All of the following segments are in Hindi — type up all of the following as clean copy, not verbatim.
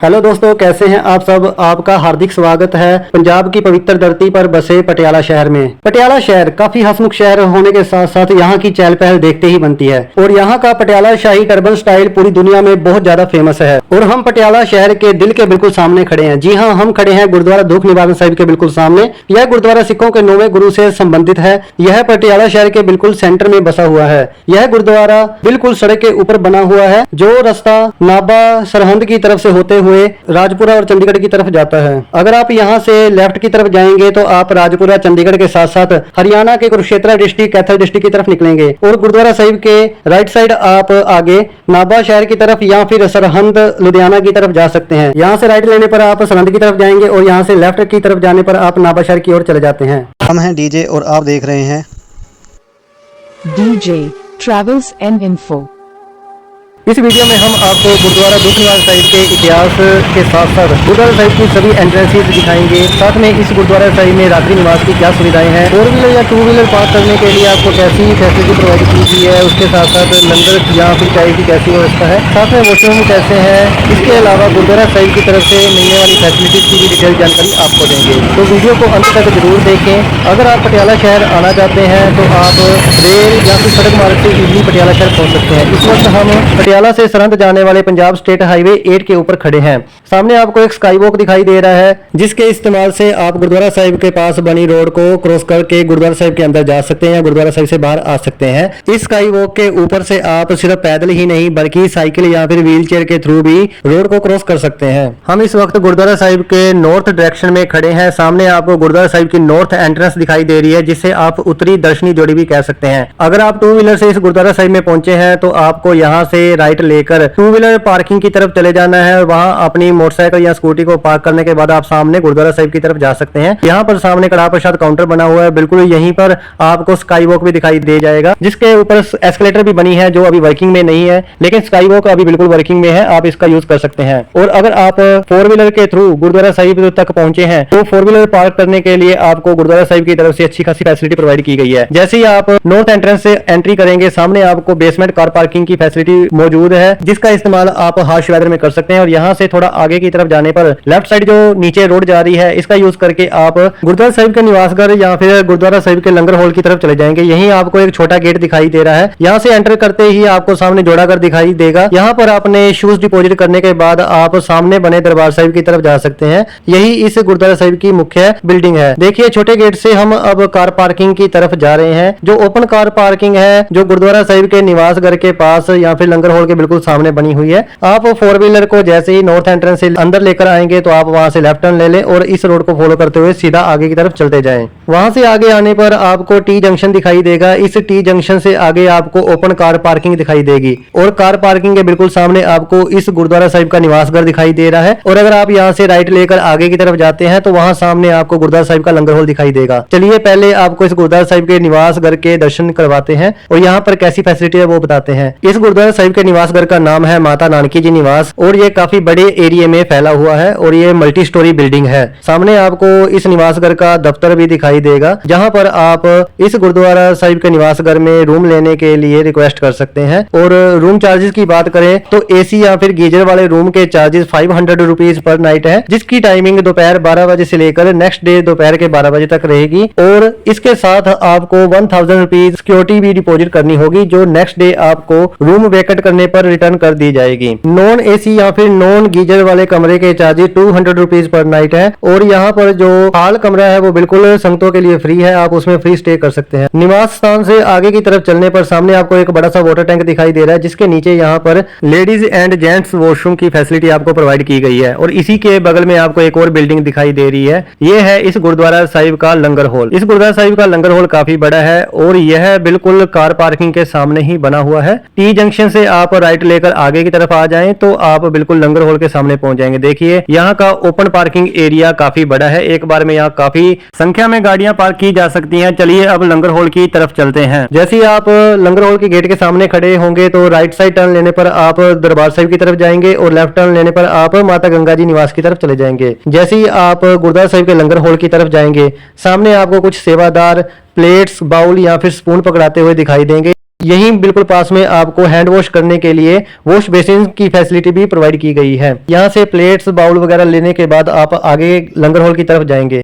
हेलो दोस्तों, कैसे हैं आप सब। आपका हार्दिक स्वागत है पंजाब की पवित्र धरती पर बसे पटियाला शहर में। पटियाला शहर काफी हंसमुख शहर होने के साथ साथ यहाँ की चहल पहल देखते ही बनती है और यहाँ का पटियाला शाही टर्बन स्टाइल पूरी दुनिया में बहुत ज्यादा फेमस है। और हम पटियाला शहर के दिल के बिल्कुल सामने खड़े हैं। जी हाँ, हम खड़े हैं गुरुद्वारा दुख निवारण साहिब के बिल्कुल सामने। यह गुरुद्वारा सिखों के 9वें गुरु से संबंधित है। यह पटियाला शहर के बिल्कुल सेंटर में बसा हुआ है। यह गुरुद्वारा बिल्कुल सड़क के ऊपर बना हुआ है। जो रास्ता नाभा सरहंद की तरफ से होते हुए राजपुरा और चंडीगढ़ की तरफ जाता है। अगर आप यहां से लेफ्ट की तरफ जाएंगे तो आप राजपुरा चंडीगढ़ के साथ साथ हरियाणा के कुरुक्षेत्र डिस्ट्रिक्ट कैथल डिस्ट्रिक्ट की तरफ निकलेंगे और गुरुद्वारा साहिब के राइट साइड आप आगे नाभा शहर की तरफ या फिर सरहंद लुधियाना की तरफ जा सकते हैं। यहाँ से राइट लेने पर आप सरहंद की तरफ जाएंगे और यहाँ से लेफ्ट की तरफ जाने पर आप नाभा शहर की ओर चले जाते हैं। हम हैं डीजे और आप देख रहे हैं DJ Travels and Info। इस वीडियो में हम आपको गुरुद्वारा दुख निवारण साहिब के इतिहास के साथ साथ गुरुद्वारा साहिब की सभी एंट्रेंसेस दिखाएंगे। साथ में इस गुरुद्वारा साहिब में रात्रि निवास की क्या सुविधाएं हैं, 4 व्हीलर या 2 व्हीलर पार्क करने के लिए आपको कैसी फैसिलिटी प्रोवाइड की गई है, उसके साथ साथ लंगर या फिर चाय की कैसी व्यवस्था है, साथ में वॉशरूम कैसे हैं। इसके अलावा गुरुद्वारा साहिब की तरफ से मिलने वाली फैसिलिटीज की भी डिटेल जानकारी आपको देंगे। तो वीडियो को अंत तक जरूर देखें। अगर आप पटियाला शहर आना चाहते हैं तो आप रेल या फिर सड़क मार्ग से इजली पटियाला शहर पहुंच सकते हैं। इस वक्त हम पटियाला से सरहंद जाने वाले पंजाब स्टेट हाईवे 8 के ऊपर खड़े हैं। सामने आपको एक स्काई वॉक दिखाई दे रहा है जिसके इस्तेमाल से आप गुरुद्वारा साहिब के पास बनी रोड को क्रॉस करके गुरुद्वारा साहिब के अंदर जा सकते हैं, गुरुद्वारा साहिब से बाहर आ सकते हैं। इस स्काई वॉक के ऊपर से आप सिर्फ पैदल ही नहीं बल्कि साइकिल या फिर व्हील चेयर के थ्रू भी रोड को क्रॉस कर सकते हैं। हम इस वक्त गुरुद्वारा साहिब के नॉर्थ डायरेक्शन में खड़े हैं। सामने आपको गुरुद्वारा साहिब की नॉर्थ एंट्रेंस दिखाई दे रही है जिसे आप उत्तरी दर्शनी जोड़ी भी कह सकते हैं। अगर आप 2 व्हीलर से इस गुरुद्वारा साहिब में पहुंचे हैं तो आपको यहाँ से राइट लेकर 2 व्हीलर पार्किंग की तरफ चले जाना है और वहां अपनी मोटरसाइकिल या स्कूटी को पार्क करने के बाद आप सामने गुरुद्वारा साहिब की तरफ जा सकते हैं। यहाँ पर सामने कड़ा प्रसाद काउंटर बना हुआ है। बिल्कुल यहीं पर आपको स्काई वॉक भी दिखाई दे जाएगा जिसके ऊपर एस्केलेटर भी बनी है जो अभी वर्किंग में नहीं है, लेकिन स्काई वॉक अभी बिल्कुल वर्किंग में है, आप इसका यूज कर सकते हैं। और अगर आप 4 व्हीलर के थ्रू गुरुद्वारा साहिब तक पहुंचे हैं तो 4 व्हीलर पार्क करने के लिए आपको गुरुद्वारा साहिब की तरफ से अच्छी खासी फैसिलिटी प्रोवाइड की गई है। जैसे ही आप नॉर्थ एंट्रेंस से एंट्री करेंगे सामने आपको बेसमेंट कार पार्किंग की फैसिलिटी मौजूद है जिसका इस्तेमाल आप हार्श वेदर में कर सकते हैं। और यहाँ से थोड़ा आगे की तरफ जाने पर लेफ्ट साइड जो नीचे रोड जा रही है इसका यूज करके आप गुरुद्वारा साहिब के निवासघर या फिर गुरुद्वारा साहिब के लंगर हॉल की तरफ चले जाएंगे। यहीं आपको एक छोटा गेट दिखाई दे रहा है। यहाँ से एंटर करते ही आपको सामने जोड़ा घर दिखाई देगा। यहाँ पर आपने शूज डिपॉजिट करने के बाद आप सामने बने दरबार साहिब की तरफ जा सकते हैं। यही इस गुरुद्वारा साहिब की मुख्य बिल्डिंग है। देखिए छोटे गेट से हम अब कार पार्किंग की तरफ जा रहे हैं। जो ओपन कार पार्किंग है जो गुरुद्वारा साहिब के निवास घर के पास या फिर लंगर हॉल के बिल्कुल सामने बनी हुई है। आप 4 व्हीलर को जैसे ही नॉर्थ एंट्रेंस से अंदर लेकर आएंगे तो आप वहां से लेफ्ट टर्न ले लें और इस रोड को फॉलो करते हुए सीधा आगे की तरफ चलते जाएं। वहां से आगे आने पर आपको टी जंक्शन दिखाई देगा। इस टी जंक्शन से आगे आपको ओपन कार पार्किंग दिखाई देगी और कार पार्किंग के बिल्कुल सामने आपको इस गुरुद्वारा साहिब का निवास घर दिखाई दे रहा है। और अगर आप यहाँ से राइट लेकर आगे की तरफ जाते हैं तो वहां सामने आपको गुरुद्वारा साहिब का लंगर हॉल दिखाई देगा। चलिए पहले आपको इस गुरुद्वारा साहिब के निवास घर के दर्शन करवाते हैं और यहाँ पर कैसी फैसिलिटी है वो बताते हैं। इस गुरुद्वारा साहिब के निवास घर का नाम है माता नानकी जी निवास और ये काफी बड़े एरिया में फैला हुआ है और ये मल्टी स्टोरी बिल्डिंग है। सामने आपको इस निवास घर का दफ्तर भी दिखाई देगा जहां पर आप इस गुरुद्वारा साहिब के निवास घर में रूम लेने के लिए रिक्वेस्ट कर सकते हैं। और रूम चार्जेस की बात करें तो एसी या फिर गीजर वाले रूम के चार्जेस 500 रुपीज पर नाइट है जिसकी टाइमिंग दोपहर 12 बजे से लेकर नेक्स्ट डे दोपहर के 12 बजे तक रहेगी। और इसके साथ आपको 1000 रुपीज सिक्योरिटी भी डिपॉजिट करनी होगी जो नेक्स्ट डे आपको रूम वेकेट करने पर रिटर्न कर दी जाएगी। नॉन एसी या फिर नॉन गीजर वाले कमरे के चार्जेस 200 रुपीज पर नाइट है। और यहाँ पर जो हॉल कमरा है वो बिल्कुल संगतों के लिए फ्री है, आप उसमें फ्री स्टे कर सकते हैं। निवास स्थान से आगे की तरफ चलने पर सामने आपको एक बड़ा सा वाटर टैंक दिखाई दे रहा है जिसके नीचे यहाँ पर लेडीज एंड जेंट्स वॉशरूम की फैसिलिटी आपको प्रोवाइड की गई है। और इसी के बगल में आपको एक और बिल्डिंग दिखाई दे रही है। ये है इस गुरुद्वारा साहिब का लंगर हॉल। इस गुरुद्वारा साहिब का लंगर हॉल काफी बड़ा है और यह बिल्कुल कार पार्किंग के सामने ही बना हुआ है। टी जंक्शन से आप राइट लेकर आगे की तरफ आ जाएं तो आप बिल्कुल लंगर हॉल के सामने पहुंच जाएंगे। देखिए यहाँ का ओपन पार्किंग एरिया काफी बड़ा है। एक बार में यहाँ काफी संख्या में गाड़ियां पार्क की जा सकती हैं। चलिए अब लंगर हॉल की तरफ चलते हैं। जैसे ही आप लंगर हॉल के गेट के सामने खड़े होंगे तो राइट साइड टर्न लेने पर आप दरबार साहिब की तरफ जाएंगे और लेफ्ट टर्न लेने पर आप माता गंगा जी निवास की तरफ चले जाएंगे। जैसे ही आप गुरुद्वारा साहिब के लंगर हॉल की तरफ जाएंगे सामने आपको कुछ सेवादार प्लेट्स, बाउल या फिर स्पून पकड़ाते हुए दिखाई देंगे। यहीं बिल्कुल पास में आपको हैंड वॉश करने के लिए वॉश बेसिन की फैसिलिटी भी प्रोवाइड की गई है। यहाँ से प्लेट्स बाउल वगैरह लेने के बाद आप आगे लंगर हॉल की तरफ जाएंगे।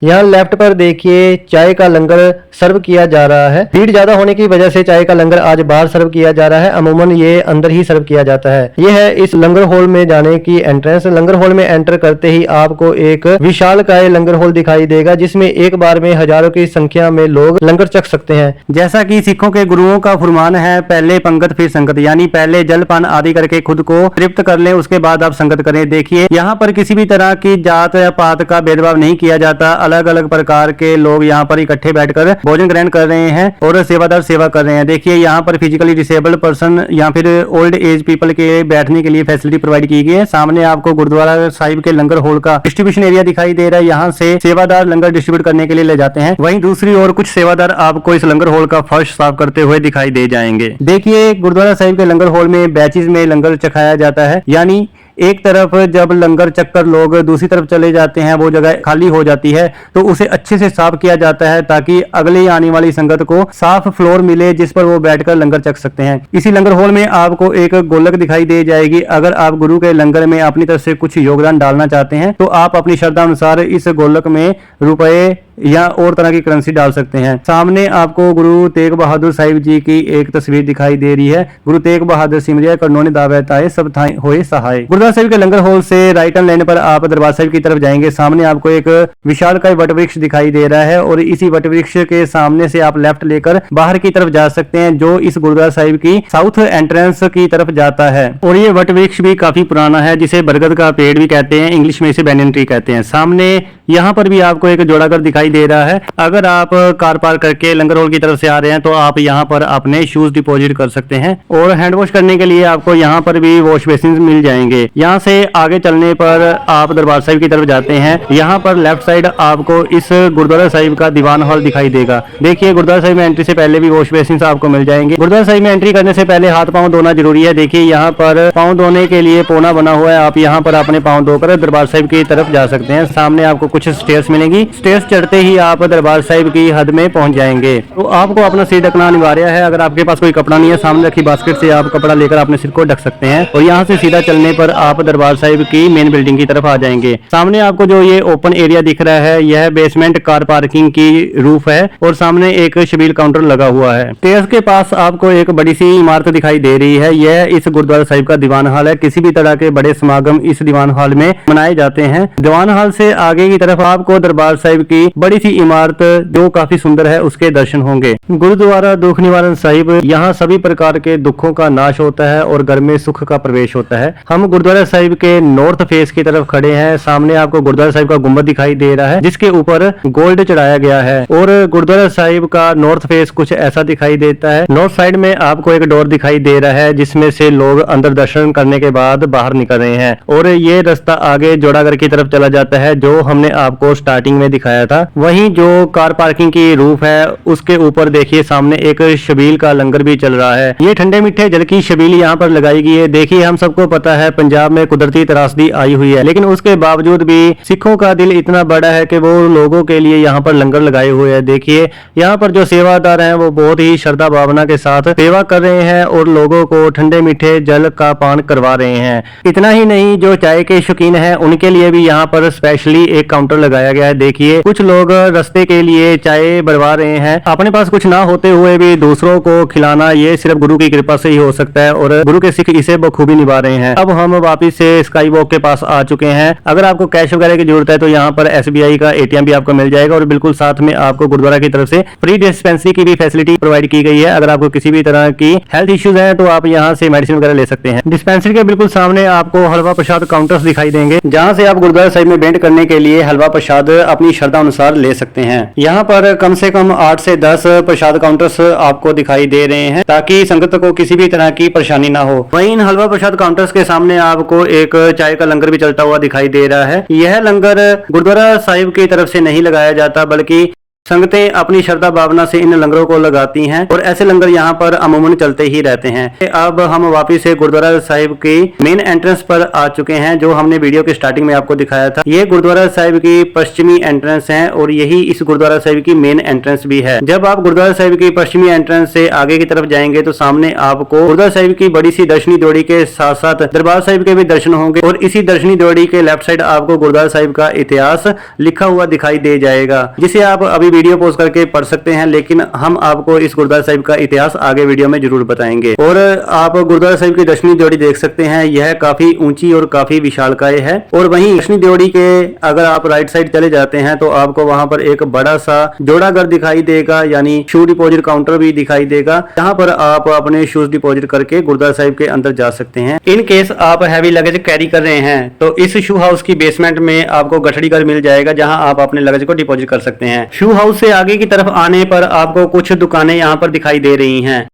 यहाँ लेफ्ट पर देखिए चाय का लंगर सर्व किया जा रहा है। भीड़ ज्यादा होने की वजह से चाय का लंगर आज बाहर सर्व किया जा रहा है, अमूमन ये अंदर ही सर्व किया जाता है। ये है इस लंगर हॉल में जाने की एंट्रेंस। लंगर हॉल में एंटर करते ही आपको एक विशालकाय लंगर हॉल दिखाई देगा, जिसमें एक बार में हजारों की संख्या में लोग लंगर चख सकते हैं। जैसा कि सिखों के गुरुओं का फरमान है, पहले पंगत फिर संगत, यानी पहले जलपान आदि करके खुद को तृप्त कर लें, उसके बाद आप संगत करें। देखिए यहाँ पर किसी भी तरह की जात या पात का भेदभाव नहीं किया जाता। अलग अलग प्रकार के लोग यहाँ पर इकट्ठे बैठकर भोजन ग्रहण कर रहे हैं और सेवादार सेवा कर रहे हैं। देखिए यहाँ पर फिजिकली डिसेबल्ड पर्सन या फिर ओल्ड एज पीपल के बैठने के लिए फैसिलिटी प्रोवाइड की गई है। सामने आपको गुरुद्वारा साहिब के लंगर हॉल का डिस्ट्रीब्यूशन एरिया दिखाई दे रहा है। यहाँ से सेवादार लंगर डिस्ट्रीब्यूट करने के लिए ले जाते हैं। वहीं दूसरी ओर कुछ सेवादार आपको इस लंगर हॉल का फर्श साफ करते हुए दिखाई दे जाएंगे। देखिए गुरुद्वारा साहिब के लंगर हॉल में बैचेज में लंगर चखाया जाता है, यानी एक तरफ जब लंगर चक्कर लोग दूसरी तरफ चले जाते हैं, वो जगह खाली हो जाती है तो उसे अच्छे से साफ किया जाता है, ताकि अगले आने वाली संगत को साफ फ्लोर मिले जिस पर वो बैठकर लंगर चख सकते हैं। इसी लंगर हॉल में आपको एक गोलक दिखाई दे जाएगी। अगर आप गुरु के लंगर में अपनी तरफ से कुछ योगदान डालना चाहते हैं तो आप अपनी श्रद्धा अनुसार इस गोलक में रुपए या और तरह की करेंसी डाल सकते हैं। सामने आपको गुरु तेग बहादुर साहिब जी की एक तस्वीर दिखाई दे रही है। गुरु तेग बहादुर सिमरिया करनोने दावैताए सब थाए होए सहाय। गुरुद्वारा साहिब के लंगर हॉल से राइट हैंड लेने पर आप दरबार साहिब की तरफ जाएंगे। सामने आपको एक विशालकाय वट वृक्ष दिखाई दे रहा है और इसी वट वृक्ष के सामने से आप लेफ्ट लेकर बाहर की तरफ जा सकते हैं, जो इस गुरुद्वारा साहिब की साउथ एंट्रेंस की तरफ जाता है। और ये वट वृक्ष भी काफी पुराना है, जिसे बरगद का पेड़ भी कहते हैं, इंग्लिश में इसे बैनियन ट्री कहते हैं। सामने यहाँ पर भी आपको एक जोड़ाघर दिखाई दे रहा है। अगर आप कार पार्क करके लंगर हॉल की तरफ से आ रहे हैं तो आप यहाँ पर अपने शूज डिपॉजिट कर सकते हैं और हैंड वॉश करने के लिए आपको यहाँ पर भी वॉश बेसिन मिल जाएंगे। यहाँ से आगे चलने पर आप दरबार साहिब की तरफ जाते हैं। यहाँ पर लेफ्ट साइड आपको इस गुरुद्वारा साहिब का दीवान हॉल दिखाई देगा। देखिए गुरुद्वारा साहिब में एंट्री से पहले भी वॉश बेसिन आपको मिल जाएंगे। गुरुद्वारा साहिब में एंट्री करने से पहले हाथ पाँव धोना जरूरी है। देखिए यहाँ पर पाँव धोने के लिए पोना बना हुआ है, आप यहाँ पर अपने पाँव धोकर दरबार साहिब की तरफ जा सकते हैं। सामने आपको कुछ स्टेयर्स मिलेंगी। स्टेयर्स चढ़ते ही आप दरबार साहिब की हद में पहुंच जाएंगे। तो आपको अपना सिर ढकना अनिवार्य है। अगर आपके पास कोई कपड़ा नहीं है, सामने रखी बास्केट से आप कपड़ा लेकर अपने सिर को ढक सकते हैं और यहाँ से सीधा चलने पर आप दरबार साहिब की मेन बिल्डिंग की तरफ आ जाएंगे। सामने आपको जो ये ओपन एरिया दिख रहा है, यह बेसमेंट कार पार्किंग की रूफ है और सामने एक शबील काउंटर लगा हुआ है। स्टेयर्स के पास आपको एक बड़ी सी इमारत दिखाई दे रही है। यह इस गुरुद्वारा साहिब का दीवान हॉल है। किसी भी तरह के बड़े समागम इस दीवान हॉल में मनाए जाते हैं। दीवान हॉल से आगे की तरफ आपको दरबार साहिब की बड़ी सी इमारत जो काफी सुंदर है उसके दर्शन होंगे। गुरुद्वारा दुख निवारण साहिब, यहाँ सभी प्रकार के दुखों का नाश होता है और घर में सुख का प्रवेश होता है। हम गुरुद्वारा साहिब के नॉर्थ फेस की तरफ खड़े हैं। सामने आपको गुरुद्वारा साहिब का गुंबद दिखाई दे रहा है, जिसके ऊपर गोल्ड चढ़ाया गया है और गुरुद्वारा साहिब का नॉर्थ फेस कुछ ऐसा दिखाई देता है। नॉर्थ साइड में आपको एक डोर दिखाई दे रहा है, जिसमें से लोग अंदर दर्शन करने के बाद बाहर निकल रहे हैं और ये रास्ता आगे जोड़ाघर की तरफ चला जाता है, जो हमने आपको स्टार्टिंग में दिखाया था। वहीं जो कार पार्किंग की रूफ है उसके ऊपर देखिए सामने एक शबील का लंगर भी चल रहा है। ये ठंडे मीठे जल की शबील यहाँ पर लगाई गई है। देखिए हम सबको पता है पंजाब में कुदरती त्रासदी आई हुई है, लेकिन उसके बावजूद भी सिखों का दिल इतना बड़ा है कि वो लोगों के लिए यहाँ पर लंगर लगाए हुए हैं। देखिए यहाँ पर जो सेवादार हैं वो बहुत ही श्रद्धा भावना के साथ सेवा कर रहे हैं और लोगों को ठंडे मीठे जल का पान करवा रहे हैं। इतना ही नहीं, जो चाय के शौकीन हैं उनके लिए भी यहाँ पर स्पेशली एक काउंटर लगाया गया है। देखिए कुछ लोग रास्ते के लिए चाय बनवा रहे हैं। अपने पास कुछ ना होते हुए भी दूसरों को खिलाना ये सिर्फ गुरु की कृपा से ही हो सकता है और गुरु के सिख इसे बखूबी निभा रहे हैं। अब हम वापिस से स्काई वॉक के पास आ चुके हैं। अगर आपको कैश वगैरह की जरूरत है तो यहाँ पर SBI का ATM भी आपको मिल जाएगा और बिल्कुल साथ में आपको गुरुद्वारा की तरफ से फ्री डिस्पेंसरी की भी फैसिलिटी प्रोवाइड की गई है। अगर आपको किसी भी तरह की हेल्थ इश्यूज हैं तो आप यहाँ से मेडिसिन वगैरह ले सकते हैं। डिस्पेंसरी के बिल्कुल सामने आपको हलवा प्रसाद काउंटर्स दिखाई देंगे, जहाँ से आप गुरुद्वारा साहिब में भेंट करने के लिए हलवा प्रसाद अपनी श्रद्धा अनुसार ले सकते हैं। यहाँ पर कम से कम 8 से 10 प्रसाद काउंटर्स आपको दिखाई दे रहे हैं, ताकि संगत को किसी भी तरह की परेशानी ना हो। वहीं इन हलवा प्रसाद काउंटर्स के सामने आपको एक चाय का लंगर भी चलता हुआ दिखाई दे रहा है। यह लंगर गुरुद्वारा साहिब की तरफ से नहीं लगाया जाता, बल्कि संगतें अपनी श्रद्धा भावना से इन लंगरों को लगाती हैं और ऐसे लंगर यहाँ पर अमूमन चलते ही रहते हैं। अब हम वापिस से गुरुद्वारा साहिब की मेन एंट्रेंस पर आ चुके हैं, जो हमने वीडियो के स्टार्टिंग में आपको दिखाया था। ये गुरुद्वारा साहिब की पश्चिमी एंट्रेंस है और यही इस गुरुद्वारा साहिब की मेन एंट्रेंस भी है। जब आप गुरुद्वारा साहिब की पश्चिमी एंट्रेंस से आगे की तरफ जाएंगे तो सामने आपको गुरुद्वारा साहिब की बड़ी सी दर्शनी द्रोणी के साथ साथ दरबार साहिब के भी दर्शन होंगे और इसी दर्शनी द्रोणी के लेफ्ट साइड आपको गुरुद्वारा साहिब का इतिहास लिखा हुआ दिखाई दे जाएगा, जिसे आप अभी वीडियो पॉज करके पढ़ सकते हैं, लेकिन हम आपको इस गुरुद्वारा साहिब का इतिहास आगे वीडियो में जरूर बताएंगे। और आप गुरुद्वारा साहिब की दर्शनी द्रोणी देख सकते हैं, यह काफी ऊंची और काफी विशालकाय है। और वहीं दर्शनी द्रोणी के अगर आप राइट साइड चले जाते हैं तो आपको वहां पर एक बड़ा सा जोड़ाघर दिखाई देगा, यानी शू डिपॉजिट काउंटर भी दिखाई देगा, जहां पर आप अपने शूज डिपॉजिट करके गुरुद्वारा साहिब के अंदर जा सकते हैं। इन केस आप हैवी लगेज कैरी कर रहे हैं तो इस शू हाउस की बेसमेंट में आपको गठड़ी घर मिल जाएगा, जहां आप अपने लगेज को डिपॉजिट कर सकते हैं। शू हाउस से आगे की तरफ आने पर आपको कुछ दुकानें यहां पर दिखाई दे रही हैं।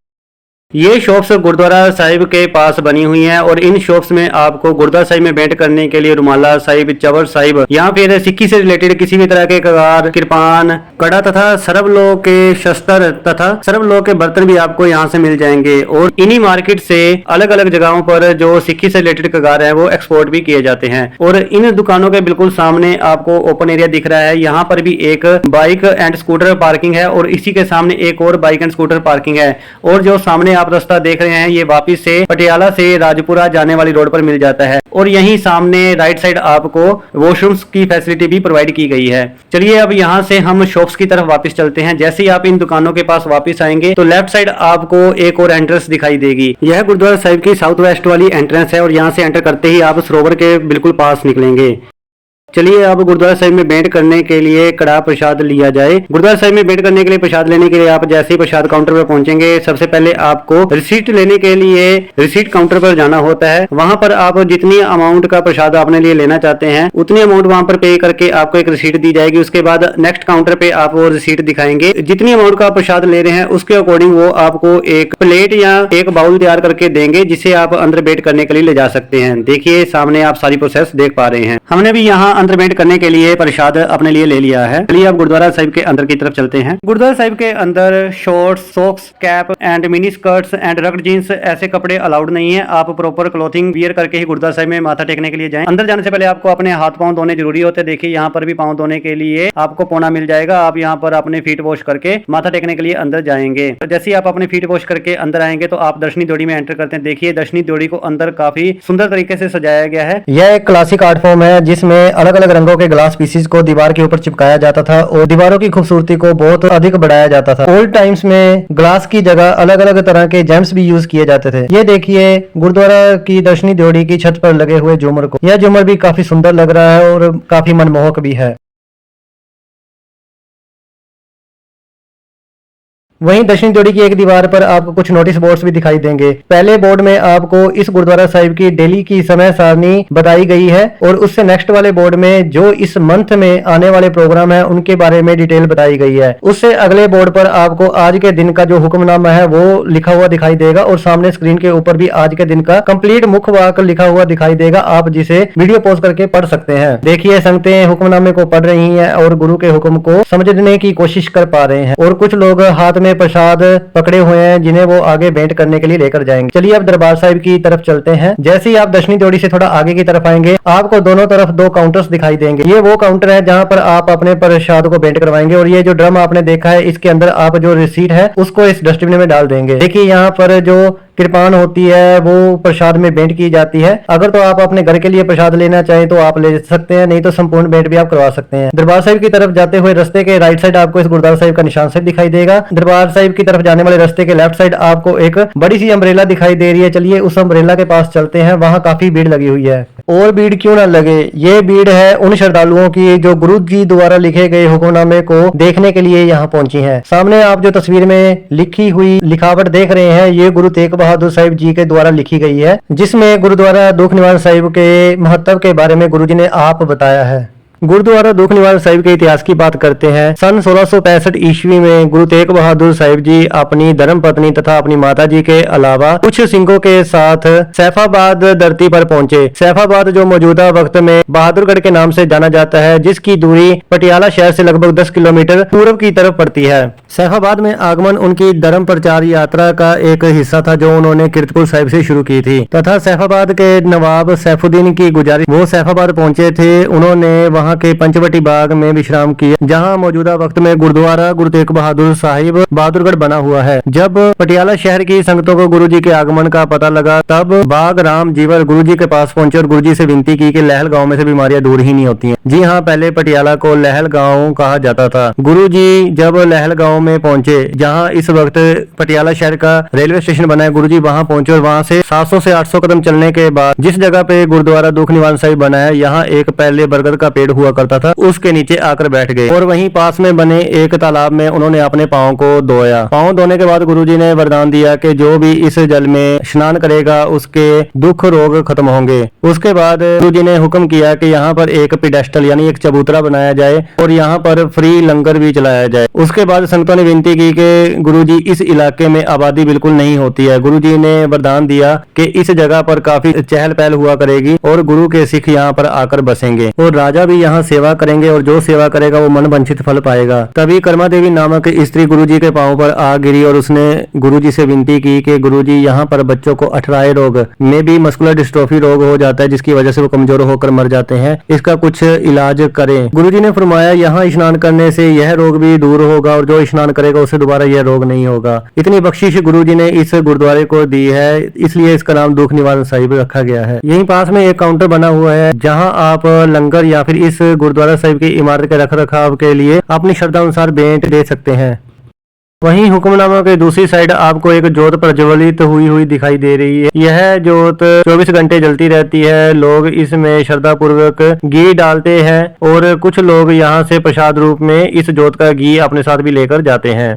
ये शॉप्स गुरुद्वारा साहिब के पास बनी हुई हैं और इन शॉप्स में आपको गुरुद्वारा साहिब में भेंट करने के लिए रुमाला साहिब, चवर साहिब या फिर सिक्की से रिलेटेड किसी भी तरह के कगार, कृपान, कड़ा तथा सर्वलोह के शस्त्र तथा सर्वलोह के बर्तन भी आपको यहाँ से मिल जाएंगे। और इन्हीं मार्केट से अलग अलग जगहों पर जो सिक्की से रिलेटेड कगार है वो एक्सपोर्ट भी किए जाते हैं। और इन दुकानों के बिल्कुल सामने आपको ओपन एरिया दिख रहा है, यहाँ पर भी एक बाइक एंड स्कूटर पार्किंग है और इसी के सामने एक और बाइक एंड स्कूटर पार्किंग है। और जो सामने आप रास्ता देख रहे हैं ये वापिस से पटियाला से राजपुरा जाने वाली रोड पर मिल जाता है। और यहीं सामने राइट साइड आपको वॉशरूम्स की फैसिलिटी भी प्रोवाइड की गई है। चलिए अब यहाँ से हम शॉप्स की तरफ वापस चलते हैं। जैसे ही आप इन दुकानों के पास वापस आएंगे तो लेफ्ट साइड आपको एक और एंट्रेंस दिखाई देगी। यह गुरुद्वारा साहिब की साउथ वेस्ट वाली एंट्रेंस है और यहाँ से एंटर करते ही आप सरोवर के बिल्कुल पास निकलेंगे। चलिए अब गुरुद्वारा साहिब में भेंट करने के लिए कड़ा प्रसाद लिया जाए। गुरुद्वारा साहिब में भेंट करने के लिए प्रसाद लेने के लिए आप जैसे ही प्रसाद काउंटर पर पहुंचेंगे सबसे पहले आपको रिसीट लेने के लिए रिसीट काउंटर पर जाना होता है। वहां पर आप जितनी अमाउंट का प्रसाद अपने लिए लेना चाहते हैं उतनी अमाउंट वहां पर पे करके आपको एक रिसीट दी जाएगी। उसके बाद नेक्स्ट काउंटर पे आप वो रिसीट दिखाएंगे, जितनी अमाउंट का प्रसाद ले रहे हैं उसके अकॉर्डिंग वो आपको एक प्लेट या एक बाउल तैयार करके देंगे, जिसे आप अंदर भेंट करने के लिए ले जा सकते हैं। देखिए सामने आप सारी प्रोसेस देख पा रहे हैं। हमने भी यहाँ अंदर भेंट करने के लिए प्रसाद अपने लिए ले लिया है। चलिए अब गुरुद्वारा साहिब के अंदर की तरफ चलते हैं। गुरुद्वारा साहिब के अंदर shorts, socks, cap and mini skirts and rugged jeans ऐसे कपड़े अलाउड नहीं है। आप प्रॉपर क्लोथिंग वियर करके ही गुरुद्वारा साहिब में माथा टेकने के लिए जाएं। अंदर जाने से पहले आपको अपने हाथ पांव धोने जरूरी होते हैं। देखिए यहाँ पर भी पांव धोने के लिए आपको पोना मिल जाएगा। आप यहाँ पर अपने फीट वॉश करके माथा टेकने के लिए अंदर जाएंगे। तो जैसे ही आप अपने फीट वॉश करके अंदर आएंगे तो आप दर्शनी द्रोणी में एंटर करते हैं। देखिए दर्शनी द्रोणी को अंदर काफी सुंदर तरीके से सजाया गया है। यह एक क्लासिक आर्ट फॉर्म है जिसमें अलग अलग रंगों के ग्लास पीसीज को दीवार के ऊपर चिपकाया जाता था और दीवारों की खूबसूरती को बहुत अधिक बढ़ाया जाता था। ओल्ड टाइम्स में ग्लास की जगह अलग अलग तरह के जेम्स भी यूज किए जाते थे। ये देखिए गुरुद्वारा की दर्शनी द्रोणी की छत पर लगे हुए झूमर को। यह झूमर भी काफी सुंदर लग रहा है और काफी मनमोहक भी है। वहीं दक्षिण द्रोणी की एक दीवार पर आपको कुछ नोटिस बोर्ड्स भी दिखाई देंगे। पहले बोर्ड में आपको इस गुरुद्वारा साहिब की डेली की समय सारणी बताई गई है और उससे नेक्स्ट वाले बोर्ड में जो इस मंथ में आने वाले प्रोग्राम है उनके बारे में डिटेल बताई गई है। उससे अगले बोर्ड पर आपको आज के दिन का जो हुक्मनामा है वो लिखा हुआ दिखाई देगा और सामने स्क्रीन के ऊपर भी आज के दिन का कंप्लीट मुख्य वाक्य लिखा हुआ दिखाई देगा। आप जिसे वीडियो पॉज करके पढ़ सकते हैं। देखिए संगतें हुक्मनामे को पढ़ रही है और गुरु के हुक्म को समझने की कोशिश कर पा रहे हैं और कुछ लोग हाथ में प्रसाद पकड़े हुए हैं जिन्हें वो आगे भेंट करने के लिए लेकर जाएंगे। चलिए अब दरबार साहिब की तरफ चलते हैं। जैसे ही आप दक्षिणी द्रोणी से थोड़ा आगे की तरफ आएंगे आपको दोनों तरफ दो काउंटर्स दिखाई देंगे। ये वो काउंटर है जहां पर आप अपने प्रसाद को भेंट करवाएंगे और ये जो ड्रम आपने देखा है इसके अंदर आप जो रिसीट है उसको इस डस्टबिन में डाल देंगे। देखिए यहाँ पर जो कृपान होती है वो प्रसाद में भेंट की जाती है। अगर तो आप अपने घर के लिए प्रसाद लेना चाहें तो आप ले सकते हैं, नहीं तो संपूर्ण भेंट भी आप करवा सकते हैं। दरबार साहिब की तरफ जाते हुए रास्ते के राइट साइड आपको इस गुरुद्वारा साहिब का निशान साहिब दिखाई देगा। दरबार साहिब की तरफ जाने वाले रास्ते के लेफ्ट साइड आपको एक बड़ी सी अम्ब्रेला दिखाई दे रही है। चलिए उस अम्ब्रेला के पास चलते हैं, वहां काफी भीड़ लगी हुई है। और भीड़ क्यों ना लगे, ये भीड़ है उन श्रद्धालुओं की जो गुरु जी द्वारा लिखे गए हुक्मनामे को देखने के लिए यहाँ पहुंची है। सामने आप जो तस्वीर में लिखी हुई लिखावट देख रहे हैं ये गुरु तेग बहादुर साहिब जी के द्वारा लिखी गई है, जिसमें गुरुद्वारा दुख निवारण साहिब के महत्व के बारे में गुरु जी ने आप बताया है। गुरुद्वारा दुख निवारण साहिब के इतिहास की बात करते हैं। सन 1665 ईस्वी में गुरु तेग बहादुर साहिब जी अपनी धर्म पत्नी तथा अपनी माता जी के अलावा कुछ सिंहों के साथ सैफाबाद धरती पर पहुंचे। सैफाबाद जो मौजूदा वक्त में बहादुरगढ़ के नाम से जाना जाता है, जिसकी दूरी पटियाला शहर से लगभग 10 किलोमीटर पूर्व की तरफ पड़ती है। सैफाबाद में आगमन उनकी धर्म प्रचार यात्रा का एक हिस्सा था जो उन्होंने कीरतपुर साहिब से शुरू की थी तथा सैफाबाद के नवाब सैफुद्दीन की गुजारिश वो सैफाबाद पहुंचे थे। उन्होंने वहां के पंचवटी बाग में विश्राम किया, जहां मौजूदा वक्त में गुरुद्वारा गुरु तेग बहादुर साहिब बहादुरगढ़ बना हुआ है। जब पटियाला शहर की संगतों को गुरु जी के आगमन का पता लगा, तब बाग राम जीवर गुरु जी के पास पहुंचे और गुरु जी से विनती की कि लहल गांव में से बीमारियां दूर ही नहीं होती हैं। जी हाँ, पहले पटियाला को लहल गांव कहा जाता था। गुरु जी जब लहल गांव में पहुंचे, जहां इस वक्त पटियाला शहर का रेलवे स्टेशन बना है, गुरु जी वहां पहुंचे और वहां से 700 से 800 कदम चलने के बाद जिस जगह पे गुरुद्वारा दुख निवारण साहिब बना है, यहाँ एक पहले बरगद का पेड़ हुआ करता था, उसके नीचे आकर बैठ गए और वहीं पास में बने एक तालाब में उन्होंने अपने पाँव को धोया। पाँव धोने के बाद गुरु जी ने वरदान दिया कि जो भी इस जल में स्नान करेगा उसके दुख रोग खत्म होंगे। उसके बाद गुरु जी ने हुक्म किया कि यहाँ पर एक पिडेस्टल यानी एक चबूतरा बनाया जाए और यहाँ पर फ्री लंगर भी चलाया जाए। उसके बाद संतों ने विनती की कि गुरु जी इस इलाके में आबादी बिल्कुल नहीं होती है। गुरु जी ने वरदान दिया कि इस जगह पर काफी चहल पहल हुआ करेगी और गुरु के सिख यहाँ पर आकर बसेंगे और राजा भी यहाँ सेवा करेंगे और जो सेवा करेगा वो मन वांछित फल पाएगा। तभी कर्मा देवी नामक स्त्री गुरु जी के पांव पर आ गिरी और उसने गुरु जी से विनती की कि गुरु जी यहाँ पर बच्चों को अठराय रोग में भी मस्कुलर डिस्ट्रोफी रोग हो जाता है, जिसकी वजह से वो कमजोर होकर मर जाते हैं, इसका कुछ इलाज करें। गुरु जी ने फरमाया यहाँ स्नान करने से यह रोग भी दूर होगा और जो स्नान करेगा उसे दोबारा यह रोग नहीं होगा। इतनी बख्शिश गुरु जी ने इस गुरुद्वारे को दी है, इसलिए इसका नाम दुख निवारण साहिब रखा गया है। यहीं पास में एक काउंटर बना हुआ है जहां आप लंगर या फिर इस गुरुद्वारा साहिब की इमारत के रख रखाव के लिए अपनी श्रद्धा अनुसार भेंट दे सकते हैं। वहीं हुक्मनामा के दूसरी साइड आपको एक जोत प्रज्वलित हुई दिखाई दे रही है। यह जोत 24 घंटे जलती रहती है। लोग इसमें श्रद्धा पूर्वक घी डालते हैं और कुछ लोग यहाँ से प्रसाद रूप में इस जोत का घी अपने साथ भी लेकर जाते हैं।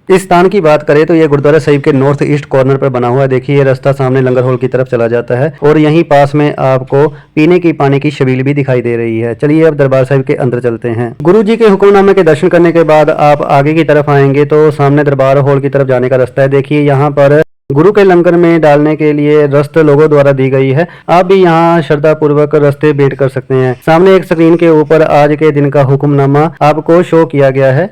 इस स्थान की बात करें तो यह गुरुद्वारा साहिब के नॉर्थ ईस्ट कॉर्नर पर बना हुआ है। देखिए ये रास्ता सामने लंगर हॉल की तरफ चला जाता है और यहीं पास में आपको पीने की पानी की छबील भी दिखाई दे रही है। चलिए अब दरबार साहिब के अंदर चलते हैं। गुरु जी के हुक्मनामे के दर्शन करने के बाद आप आगे की तरफ आएंगे तो सामने दरबार हॉल की तरफ जाने का रास्ता है। देखिए यहाँ पर गुरु के लंगर में डालने के लिए रस्त लोगों द्वारा दी गई है। आप भी यहाँ श्रद्धा पूर्वक रस्ते भेंट कर सकते हैं। सामने एक स्क्रीन के ऊपर आज के दिन का हुक्मनामा आपको शो किया गया है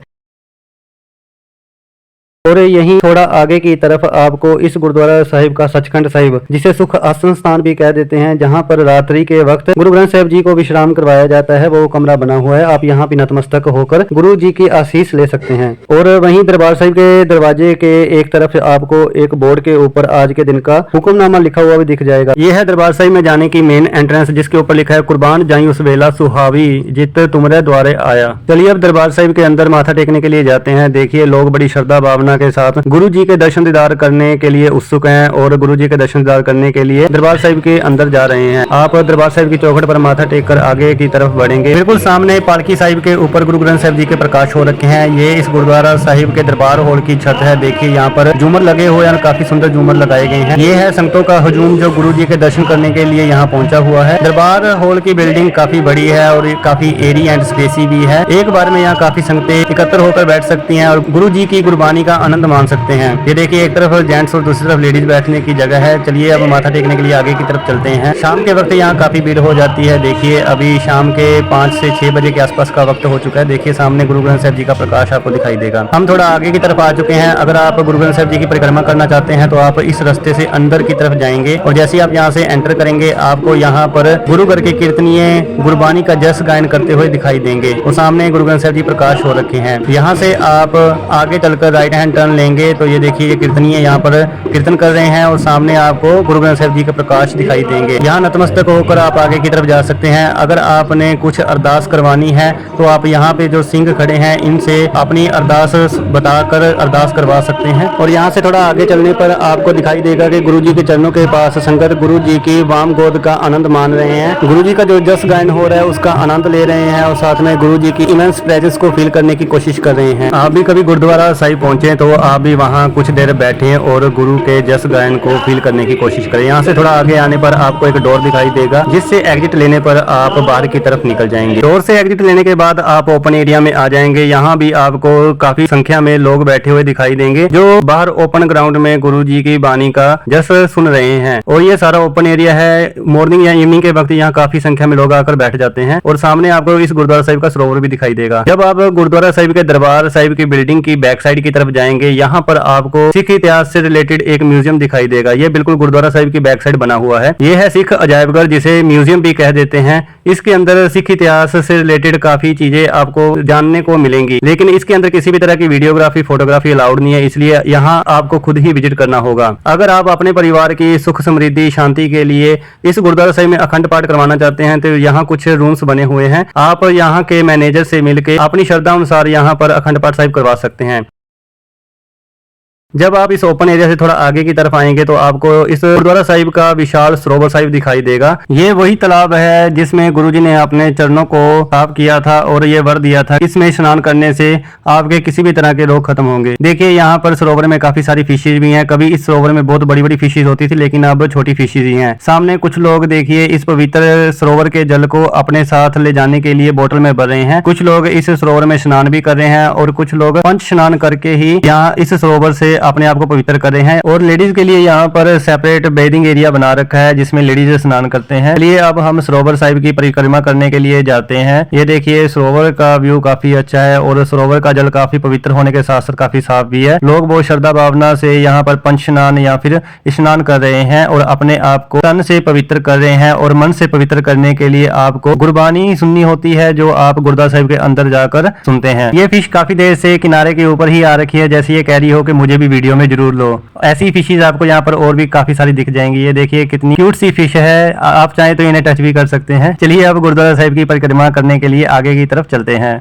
और यहीं थोड़ा आगे की तरफ आपको इस गुरुद्वारा साहिब का सचखंड साहिब, जिसे सुख आसन स्थान भी कह देते हैं, जहां पर रात्रि के वक्त गुरु ग्रंथ साहिब जी को विश्राम करवाया जाता है, वो कमरा बना हुआ है। आप यहाँ भी नतमस्तक होकर गुरु जी की आशीष ले सकते हैं। और वहीं दरबार साहिब के दरवाजे के एक तरफ आपको एक बोर्ड के ऊपर आज के दिन का हुक्मनामा लिखा हुआ भी दिख जाएगा। यह है दरबार साहिब में जाने की मेन एंट्रेंस, जिसके ऊपर लिखा है कुर्बान जाई उस वेला सुहावी जित तुमरे द्वारे आया। चलिए अब दरबार साहिब के अंदर माथा टेकने के लिए जाते हैं। देखिए लोग बड़ी श्रद्धा भावना के साथ गुरु जी के दर्शन दीदार करने के लिए उत्सुक हैं और गुरु जी के दर्शन दीदार करने के लिए दरबार साहिब के अंदर जा रहे हैं। आप दरबार साहिब की चौखट पर माथा टेक कर आगे की तरफ बढ़ेंगे। बिल्कुल सामने पालकी साहिब के ऊपर गुरु ग्रंथ साहिब जी के प्रकाश हो रखे हैं। ये इस गुरुद्वारा साहिब के दरबार हॉल की छत है। देखिए यहाँ पर झूमर लगे हुए हैं, काफी सुंदर झूमर लगाए गए हैं। ये है संगतों का हजूम जो गुरु जी के दर्शन करने के लिए यहाँ पहुंचा हुआ है। दरबार हॉल की बिल्डिंग काफी बड़ी है और काफी एरी एंड स्पेसी भी है। एक बार में यहाँ काफी संगतें एकत्र होकर बैठ सकती हैं और गुरु जी की गुरबानी का आनंद मान सकते हैं। ये देखिए एक तरफ जेंट्स और दूसरी तरफ लेडीज बैठने की जगह है। चलिए अब माथा टेकने के लिए आगे की तरफ चलते हैं। शाम के वक्त यहाँ काफी भीड़ हो जाती है। देखिए अभी शाम के 5 से 6 बजे के आसपास का वक्त हो चुका है। देखिए सामने गुरु ग्रंथ साहिब जी का प्रकाश आपको दिखाई देगा। हम थोड़ा आगे की तरफ आ चुके हैं। अगर आप गुरु ग्रंथ साहिब जी की परिक्रमा करना चाहते हैं तो आप इस रास्ते से अंदर की तरफ जाएंगे और जैसे आप यहाँ से एंटर करेंगे आपको यहाँ पर गुरु घर के कीर्तनीय गुरबानी का जस गायन करते हुए दिखाई देंगे और सामने गुरु ग्रंथ साहिब जी प्रकाश हो रखे हैं। यहाँ से आप आगे चलकर राइट हैंड टर्न लेंगे तो ये देखिए कीर्तनीय यहाँ पर कीर्तन कर रहे हैं और सामने आपको गुरु ग्रंथ साहिब जी का प्रकाश दिखाई देंगे। यहाँ नतमस्तक होकर आप आगे की तरफ जा सकते हैं। अगर आपने कुछ अरदास करवानी है तो आप यहाँ पे जो सिंह खड़े हैं इनसे अपनी अरदास बताकर अरदास करवा सकते हैं। और यहाँ से थोड़ा आगे चलने पर आपको दिखाई देगा कि गुरु जी के चरणों के पास संगत गुरु जी की वाम गोद का आनंद मान रहे हैं। गुरु जी का जो जस गायन हो रहा है उसका आनंद ले रहे हैं और साथ में गुरु जी की इमेंस प्रेजेंस को फील करने की कोशिश कर रहे हैं। आप भी कभी गुरुद्वारा साहिब पहुंचे तो आप भी वहाँ कुछ देर बैठें और गुरु के जस गायन को फील करने की कोशिश करें। यहाँ से थोड़ा आगे आने पर आपको एक डोर दिखाई देगा, जिससे एग्जिट लेने पर आप बाहर की तरफ निकल जाएंगे। डोर से एग्जिट लेने के बाद आप ओपन एरिया में आ जाएंगे। यहाँ भी आपको काफी संख्या में लोग बैठे हुए दिखाई देंगे, जो बाहर ओपन ग्राउंड में गुरु जी की बानी का जस सुन रहे हैं। और ये सारा ओपन एरिया है। मॉर्निंग या इवनिंग के वक्त यहाँ काफी संख्या में लोग आकर बैठ जाते हैं। और सामने आपको इस गुरुद्वारा साहिब का सरोवर भी दिखाई देगा। जब आप गुरुद्वारा साहिब के दरबार साहिब की बिल्डिंग की बैक साइड की तरफ जाएंगे, यहाँ पर आपको सिख इतिहास से रिलेटेड एक म्यूजियम दिखाई देगा। ये बिल्कुल गुरुद्वारा साहिब की बैक साइड बना हुआ है। ये है सिख अजायबघर, जिसे म्यूजियम भी कह देते हैं। इसके अंदर सिख इतिहास से रिलेटेड काफी चीजें आपको जानने को मिलेंगी, लेकिन इसके अंदर किसी भी तरह की वीडियोग्राफी फोटोग्राफी अलाउड नहीं है, इसलिए यहाँ आपको खुद ही विजिट करना होगा। अगर आप अपने परिवार की सुख समृद्धि शांति के लिए इस गुरुद्वारा साहिब में अखंड पाठ करवाना चाहते हैं तो यहाँ कुछ रूम्स बने हुए हैं। आप यहाँ के मैनेजर से मिलकर अपनी श्रद्धा अनुसार यहाँ पर अखंड पाठ साहिब करवा सकते हैं। जब आप इस ओपन एरिया से थोड़ा आगे की तरफ आएंगे तो आपको इस गुरुद्वारा साहिब का विशाल सरोवर साहिब दिखाई देगा। ये वही तालाब है जिसमें गुरुजी ने अपने चरणों को साफ किया था और ये वर दिया था, इसमें स्नान करने से आपके किसी भी तरह के रोग खत्म होंगे। देखिए यहाँ पर सरोवर में काफी सारी फिशेज भी हैं। कभी इस सरोवर में बहुत बड़ी बड़ी फिशेज होती थी, लेकिन अब छोटी फिशेज ही हैं। सामने कुछ लोग देखिए इस पवित्र सरोवर के जल को अपने साथ ले जाने के लिए बोतल में भर रहे हैं। कुछ लोग इस सरोवर में स्नान भी कर रहे हैं और कुछ लोग पंच स्नान करके ही यहाँ इस सरोवर से अपने आप को पवित्र कर रहे हैं। और लेडीज के लिए यहाँ पर सेपरेट बेदिंग एरिया बना रखा है, जिसमें लेडीज स्नान करते हैं। चलिए अब हम सरोवर साहिब की परिक्रमा करने के लिए जाते हैं। ये देखिए सरोवर का व्यू काफी अच्छा है और सरोवर का जल काफी पवित्र होने के साथ साथ काफी साफ भी है। लोग बहुत श्रद्धा भावना से यहाँ पर पंच स्नान या फिर स्नान कर रहे हैं और अपने आप को तन से पवित्र कर रहे हैं। और मन से पवित्र करने के लिए आपको गुरबानी सुननी होती है, जो आप गुरुद्वारा साहिब के अंदर जाकर सुनते हैं। ये फिश काफी देर से किनारे के ऊपर ही आ रखी है, जैसे ये कह रही हो कि मुझे भी वीडियो में जरूर लो। ऐसी फिशेज आपको यहाँ पर और भी काफी सारी दिख जाएंगी। ये देखिए कितनी क्यूट सी फिश है, आप चाहें तो इन्हें टच भी कर सकते हैं। चलिए अब गुरुद्वारा साहिब की परिक्रमा करने के लिए आगे की तरफ चलते हैं।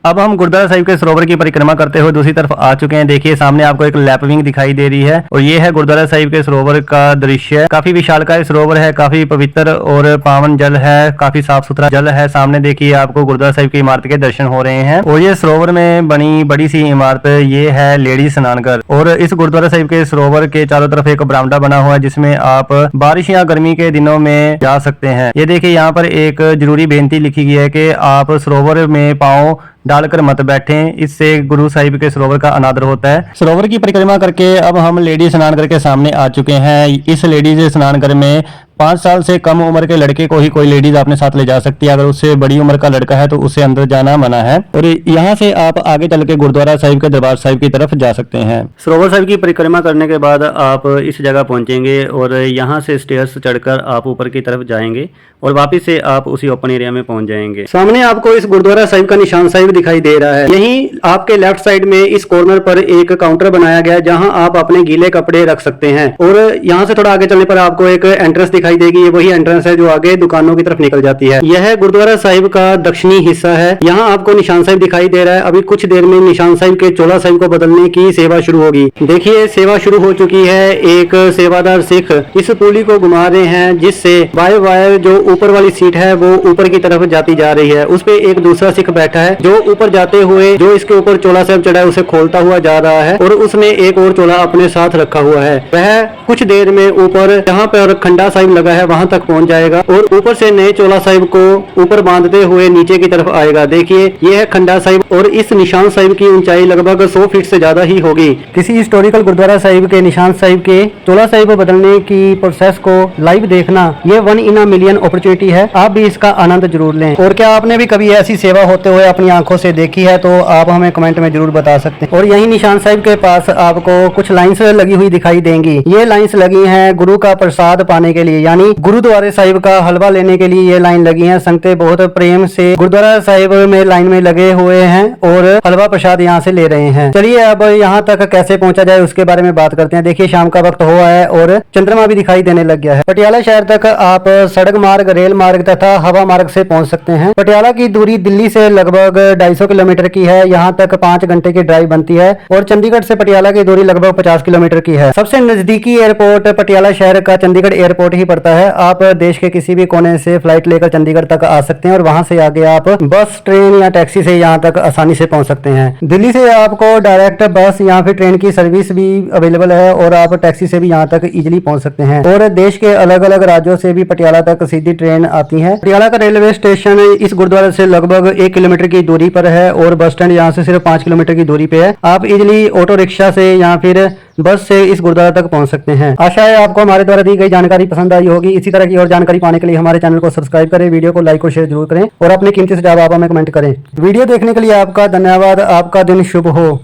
अब हम गुरुद्वारा साहिब के सरोवर की परिक्रमा करते हुए दूसरी तरफ आ चुके हैं। देखिए सामने आपको एक लैपविंग दिखाई दे रही है और ये है गुरुद्वारा साहिब के सरोवर का दृश्य। काफी विशालकाय सरोवर है, काफी पवित्र और पावन जल है, काफी साफ सुथरा जल है। सामने देखिए आपको गुरुद्वारा साहिब की इमारत के दर्शन हो रहे हैं। और ये सरोवर में बनी बड़ी सी इमारत ये है लेडीज स्नानघर। और इस गुरुद्वारा साहिब के सरोवर के चारों तरफ एक बरामदा बना हुआ है, जिसमें आप बारिश या गर्मी के दिनों में जा सकते हैं। ये देखिए यहाँ पर एक जरूरी बेनती लिखी गई है कि आप सरोवर में पाँव डालकर मत बैठें, इससे गुरु साहिब के सरोवर का अनादर होता है। सरोवर की परिक्रमा करके अब हम लेडीज स्नानघर के सामने आ चुके हैं। इस लेडीज स्नानघर में 5 साल से कम उम्र के लड़के को ही कोई लेडीज अपने साथ ले जा सकती है। अगर उससे बड़ी उम्र का लड़का है तो उसे अंदर जाना मना है। और यहाँ से आप आगे चल के गुरुद्वारा साहिब के दरबार साहिब की तरफ जा सकते हैं। सरोवर साहिब की परिक्रमा करने के बाद आप इस जगह पहुंचेंगे और यहाँ से स्टेयर्स चढ़कर आप ऊपर की तरफ जाएंगे और वापिस से आप उसी ओपन एरिया में पहुंच जाएंगे। सामने आपको इस गुरुद्वारा साहिब का निशान साहिब दिखाई दे रहा है। यहीं आपके लेफ्ट साइड में इस कॉर्नर पर एक काउंटर बनाया गया है, जहाँ आप अपने गीले कपड़े रख सकते हैं। और यहाँ से थोड़ा आगे चलने पर आपको एक एंट्रेंस दिखाई देगी। ये वही एंट्रेंस है जो आगे दुकानों की तरफ निकल जाती है। यह गुरुद्वारा साहिब का दक्षिणी हिस्सा है। यहाँ आपको निशान साहिब दिखाई दे रहा है। अभी कुछ देर में निशान साहिब के चोला साहिब को बदलने की सेवा शुरू होगी। देखिए सेवा शुरू हो चुकी है। एक सेवादार सिख इस पुली को घुमा रहे हैं, जिससे बाय वायर जो ऊपर वाली सीट है वो ऊपर की तरफ जाती जा रही है। उस पे एक दूसरा सिख बैठा है, जो ऊपर जाते हुए जो इसके ऊपर चोला साहिब चढ़ा है उसे खोलता हुआ जा रहा है। और उसने एक और चोला अपने साथ रखा हुआ है। वह कुछ देर में ऊपर जहाँ पर खंडा साहिब लगा है वहां तक पहुंच जाएगा और ऊपर से नए चोला साहिब को ऊपर बांधते हुए नीचे की तरफ आएगा। देखिए ये है खंडा साहिब और इस निशान साहिब की ऊंचाई लगभग 100 फीट से ज्यादा ही होगी। किसी हिस्टोरिकल गुरुद्वारा साहिब के निशान साहिब के चोला साहिब बदलने की प्रोसेस को लाइव देखना ये 1 in a million अपॉर्चुनिटी है। आप भी इसका आनंद जरूर लें। और क्या आपने भी कभी ऐसी सेवा होते हुए अपनी आंखों से देखी है तो आप हमें कमेंट में जरूर बता सकते हैं। और यही निशान साहिब के पास आपको कुछ लाइन्स लगी हुई दिखाई देंगी। ये लाइन्स लगी हैं गुरु का प्रसाद पाने के लिए, यानी गुरुद्वारे साहिब का हलवा लेने के लिए ये लाइन लगी है। संगतें बहुत प्रेम से गुरुद्वारा साहिब में लाइन में लगे हुए हैं और हलवा प्रसाद यहाँ से ले रहे हैं। चलिए अब यहाँ तक कैसे पहुंचा जाए उसके बारे में बात करते हैं। देखिए शाम का वक्त हुआ है और चंद्रमा भी दिखाई देने लग गया है। पटियाला शहर तक आप सड़क मार्ग, रेल मार्ग तथा हवा मार्ग से पहुंच सकते हैं। पटियाला की दूरी दिल्ली से लगभग 250 किलोमीटर की है। यहाँ तक 5 घंटे की ड्राइव बनती है। और चंडीगढ़ से पटियाला की दूरी लगभग 50 किलोमीटर की है। सबसे नजदीकी एयरपोर्ट पटियाला शहर का चंडीगढ़ एयरपोर्ट ही करता है। आप देश के किसी भी कोने से फ्लाइट लेकर चंडीगढ़ तक आ सकते हैं और वहां से आगे आप बस, ट्रेन या टैक्सी से यहां तक आसानी से पहुंच सकते हैं। दिल्ली से आपको डायरेक्ट बस या फिर ट्रेन की सर्विस भी अवेलेबल है और आप टैक्सी से भी यहां तक इजीली पहुंच सकते हैं। और देश के अलग अलग राज्यों से भी पटियाला तक सीधी ट्रेन आती है। पटियाला का रेलवे स्टेशन इस गुरुद्वारा से लगभग 1 किलोमीटर की दूरी पर है और बस स्टैंड यहाँ से सिर्फ 5 किलोमीटर की दूरी पे है। आप इजीली ऑटो रिक्शा से या फिर बस से इस गुरुद्वारा तक पहुंच सकते हैं। आशा है आपको हमारे द्वारा दी गई जानकारी पसंद आई होगी। इसी तरह की और जानकारी पाने के लिए हमारे चैनल को सब्सक्राइब करें, वीडियो को लाइक और शेयर जरूर करें और अपने कीमती सुझाव आप हमें कमेंट करें। वीडियो देखने के लिए आपका धन्यवाद। आपका दिन शुभ हो।